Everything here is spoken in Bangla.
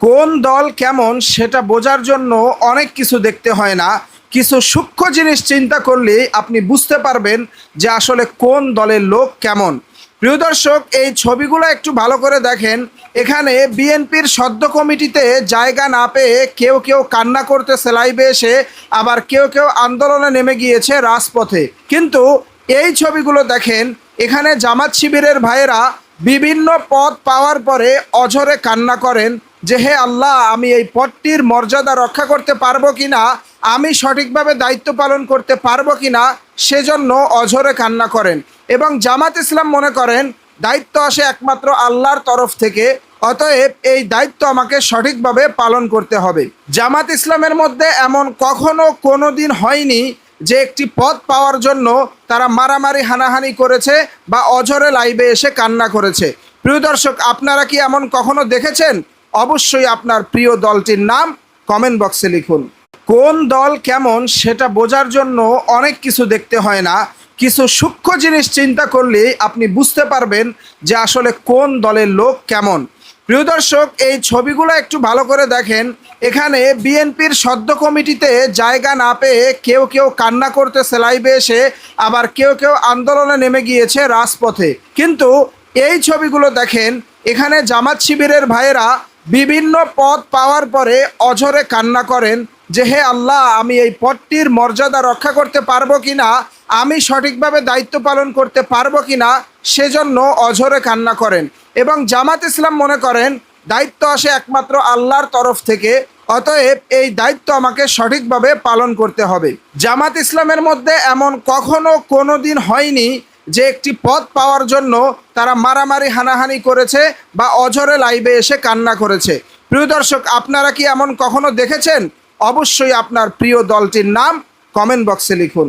কোন দল কেমন সেটা বোঝার জন্য অনেক কিছু দেখতে হয় না। কিছু সূক্ষ্ম জিনিস চিন্তা করলেই আপনি বুঝতে পারবেন যে আসলে কোন দলের লোক কেমন। প্রিয় দর্শক, এই ছবিগুলো একটু ভালো করে দেখেন। এখানে বিএনপির সদ্য কমিটিতে জায়গা না পেয়ে কেউ কেউ কান্না করতেছে লাইভে এসে, আবার কেউ কেউ আন্দোলনে নেমে গিয়েছে রাজপথে। কিন্তু এই ছবিগুলো দেখেন, এখানে জামাত শিবিরের ভাইয়েরা বিভিন্ন পদ পাওয়ার পরে অঝরে কান্না করেন যে হে আল্লাহ, আমি এই পদটির মর্যাদা রক্ষা করতে পারবো কিনা, আমি সঠিকভাবে দায়িত্ব পালন করতে পারবো কিনা, সেজন্য অঝরে কান্না করেন। এবং জামাত ইসলাম মনে করেন দায়িত্ব আসে একমাত্র আল্লাহর তরফ থেকে, অতএব এই দায়িত্ব আমাকে সঠিকভাবে পালন করতে হবে। জামাত ইসলামের মধ্যে এমন কখনো কোনো দিন হয়নি যে একটি পদ পাওয়ার জন্য তারা মারামারি হানাহানি করেছে বা অঝরে লাইভে এসে কান্না করেছে। প্রিয় দর্শক, আপনারা কি এমন কখনো দেখেছেন? অবশ্যই আপনার প্রিয় দলটির নাম কমেন্ট বক্সে লিখুন। কোন দল কেমন সেটা বোঝার জন্য অনেক কিছু দেখতে হয় না। কিছু সূক্ষ্ম জিনিস চিন্তা করলেই আপনি বুঝতে পারবেন যে আসলে কোন দলের লোক কেমন। প্রিয় দর্শক, এই ছবিগুলো একটু ভালো করে দেখেন। এখানে বিএনপির সদ্য কমিটিতে জায়গা না পেয়ে কেউ কেউ কান্না করতেছে লাইভে এসে, আবার কেউ কেউ আন্দোলনে নেমে গিয়েছে রাজপথে। কিন্তু এই ছবিগুলো দেখেন, এখানে জামাত শিবিরের ভাইয়েরা বিভিন্ন পদ পাওয়ার পরে অঝরে কান্না করেন যে হে আল্লাহ, আমি এই পদটির মর্যাদা রক্ষা করতে পারবো কিনা, আমি সঠিকভাবে দায়িত্ব পালন করতে পারবো কিনা, সেজন্য অঝরে কান্না করেন। এবং জামাত ইসলাম মনে করেন দায়িত্ব আসে একমাত্র আল্লাহর তরফ থেকে, অতএব এই দায়িত্ব আমাকে সঠিকভাবে পালন করতে হবে। জামাত ইসলামের মধ্যে এমন কখনো কোনো দিন হয়নি যে একটি পদ পাওয়ার জন্য তারা মারামারি হানাহানি করেছে বা অঝরে লাইভে এসে কান্না করেছে। প্রিয় দর্শক, আপনারা কি এমন কখনো দেখেছেন? অবশ্যই আপনার প্রিয় দলটির নাম কমেন্ট বক্সে লিখুন।